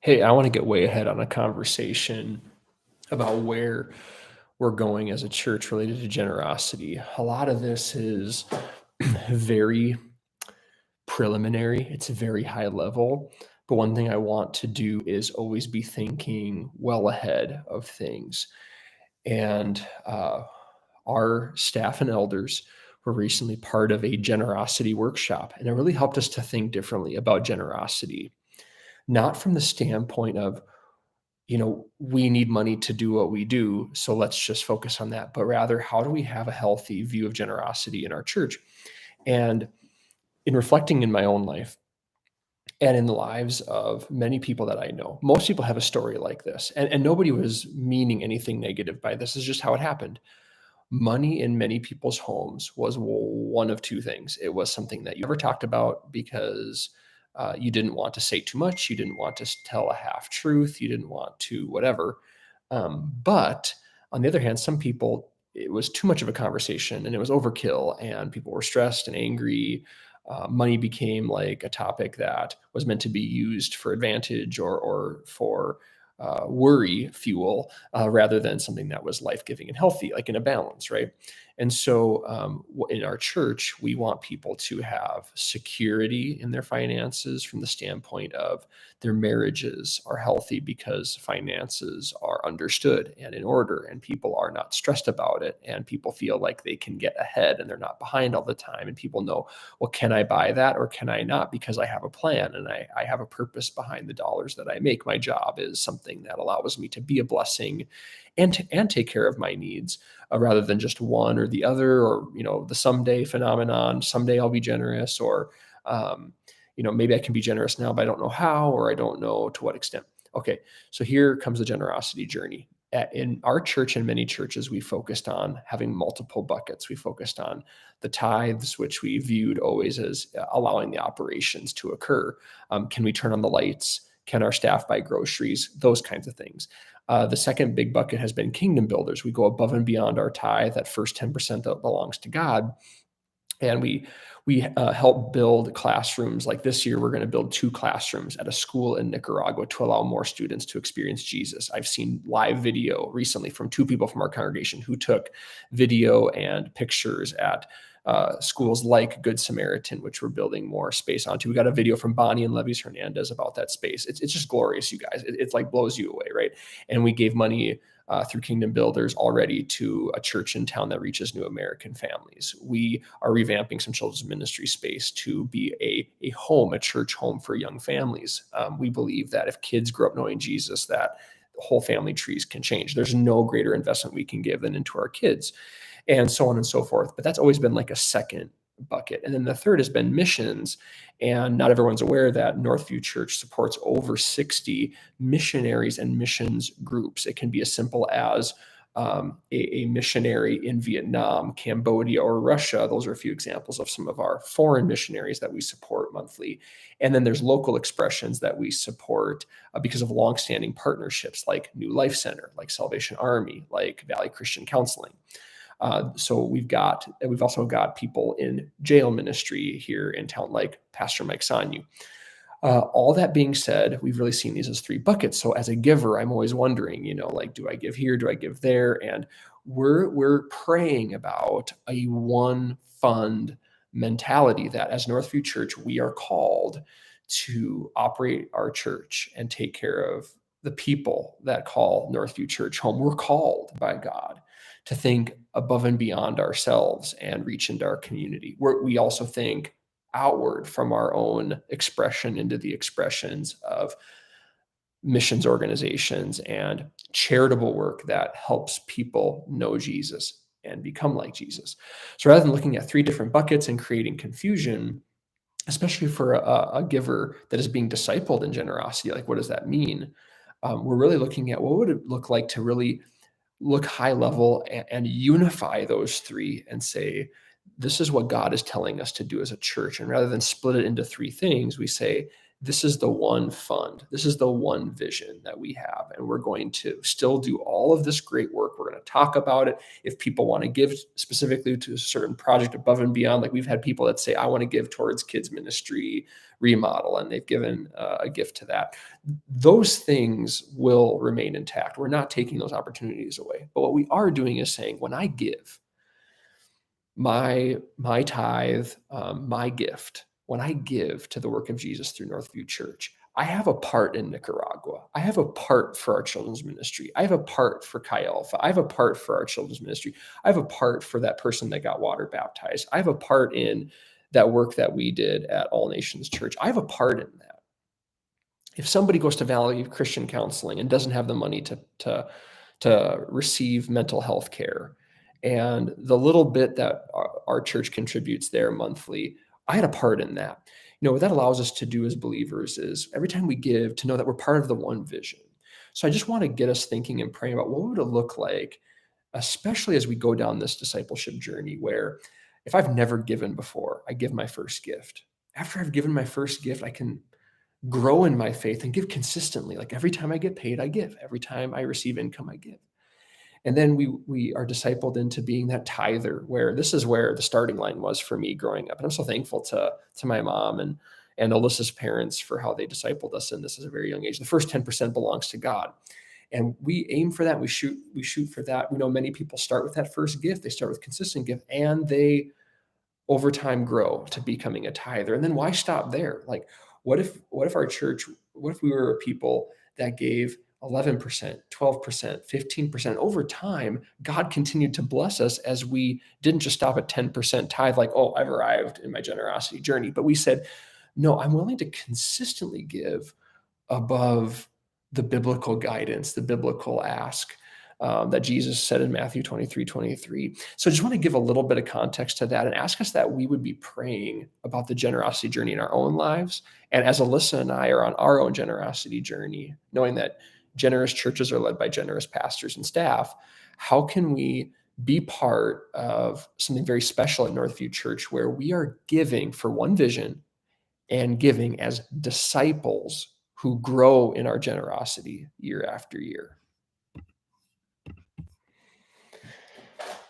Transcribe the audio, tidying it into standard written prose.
Hey, I want to get way ahead on a conversation about where we're going as a church related to generosity. A lot of this is very preliminary, it's very high level. But one thing I want to do is always be thinking well ahead of things. And our staff and elders were recently part of a generosity workshop, and it really helped us to think differently about generosity, not from the standpoint of we need money to do what we do, so let's just focus on that. But rather, how do we have a healthy view of generosity in our church? And in reflecting in my own life and in the lives of many people that I know, most people have a story like this. And nobody was meaning anything negative by this. It's just how it happened. Money in many people's homes was one of two things. It was something that you never talked about because you didn't want to say too much. You didn't want to tell a half truth. You didn't want to whatever. But on the other hand, some people, it was too much of a conversation and it was overkill, and people were stressed and angry. Money became like a topic that was meant to be used for advantage or for worry fuel rather than something that was life giving and healthy, like in a balance, right? And so in our church, we want people to have security in their finances from the standpoint of their marriages are healthy because finances are understood and in order, and people are not stressed about it, and people feel like they can get ahead and they're not behind all the time. And people know, well, can I buy that or can I not? Because I have a plan and I have a purpose behind the dollars that I make. My job is something that allows me to be a blessing and take care of my needs rather than just one or the other, or, the someday phenomenon. Someday I'll be generous, or, maybe I can be generous now, but I don't know how, or I don't know to what extent. Okay, so here comes the generosity journey. In our church and many churches, we focused on having multiple buckets. We focused on the tithes, which we viewed always as allowing the operations to occur. Can we turn on the lights? Can our staff buy groceries? Those kinds of things. The second big bucket has been kingdom builders. We go above and beyond our tithe, that first 10% that belongs to God, and we help build classrooms. Like this year, we're going to build 2 classrooms at a school in Nicaragua to allow more students to experience Jesus. I've seen live video recently from 2 people from our congregation who took video and pictures at schools like Good Samaritan, which we're building more space onto. We got a video from Bonnie and Levis Hernandez about that space. It's just glorious, you guys. It's like blows you away, right? And we gave money through Kingdom Builders already to a church in town that reaches new American families. We are revamping some children's ministry space to be a home, a church home for young families. We believe that if kids grow up knowing Jesus, that whole family trees can change. There's no greater investment we can give than into our kids, and so on and so forth. But that's always been like a second bucket. And then the third has been missions. And not everyone's aware that Northview Church supports over 60 missionaries and missions groups. It can be as simple as a missionary in Vietnam, Cambodia, or Russia. Those are a few examples of some of our foreign missionaries that we support monthly. And then there's local expressions that we support because of longstanding partnerships like New Life Center, like Salvation Army, like Valley Christian Counseling. So we've also got people in jail ministry here in town, like Pastor Mike Sanyu. All that being said, we've really seen these as 3 buckets. So as a giver, I'm always wondering, like, do I give here? Do I give there? And we're praying about a one fund mentality that as Northview Church, we are called to operate our church and take care of the people that call Northview Church home. We're called by God to think above and beyond ourselves and reach into our community. We also think outward from our own expression into the expressions of missions organizations and charitable work that helps people know Jesus and become like Jesus. So rather than looking at 3 different buckets and creating confusion, especially for a giver that is being discipled in generosity, like what does that mean? We're really looking at what would it look like to really look high level and unify those 3 and say, this is what God is telling us to do as a church. And rather than split it into 3 things, we say, this is the one fund. This is the one vision that we have. And we're going to still do all of this great work. We're going to talk about it. If people want to give specifically to a certain project above and beyond, like we've had people that say, I want to give towards kids ministry remodel, and they've given a gift to that. Those things will remain intact. We're not taking those opportunities away. But what we are doing is saying, when I give, my tithe, my gift, when I give to the work of Jesus through Northview Church, I have a part in Nicaragua. I have a part for our children's ministry. I have a part for Chi Alpha. I have a part for our children's ministry. I have a part for that person that got water baptized. I have a part in that work that we did at All Nations Church. I have a part in that. If somebody goes to Valley Christian Counseling and doesn't have the money to receive mental health care, and the little bit that our church contributes there monthly, I had a part in that. What that allows us to do as believers is every time we give, to know that we're part of the one vision. So I just want to get us thinking and praying about what would it look like, especially as we go down this discipleship journey, where if I've never given before, I give my first gift. After I've given my first gift, I can grow in my faith and give consistently. Like every time I get paid, I give. Every time I receive income, I give. And then we are discipled into being that tither, where this is where the starting line was for me growing up. And I'm so thankful to my mom and Alyssa's parents for how they discipled us in this at a very young age. The first 10% belongs to God. And we aim for that. We shoot for that. We know many people start with that first gift. They start with consistent gift, and they over time grow to becoming a tither. And then why stop there? Like, what if our church, what if we were a people that gave 11%, 12%, 15%? Over time, God continued to bless us as we didn't just stop at 10% tithe, like, oh, I've arrived in my generosity journey. But we said, no, I'm willing to consistently give above the biblical guidance, the biblical ask that Jesus said in Matthew 23:23. So I just want to give a little bit of context to that and ask us that we would be praying about the generosity journey in our own lives. And as Alyssa and I are on our own generosity journey, knowing that generous churches are led by generous pastors and staff, how can we be part of something very special at Northview Church, where we are giving for one vision and giving as disciples who grow in our generosity year after year?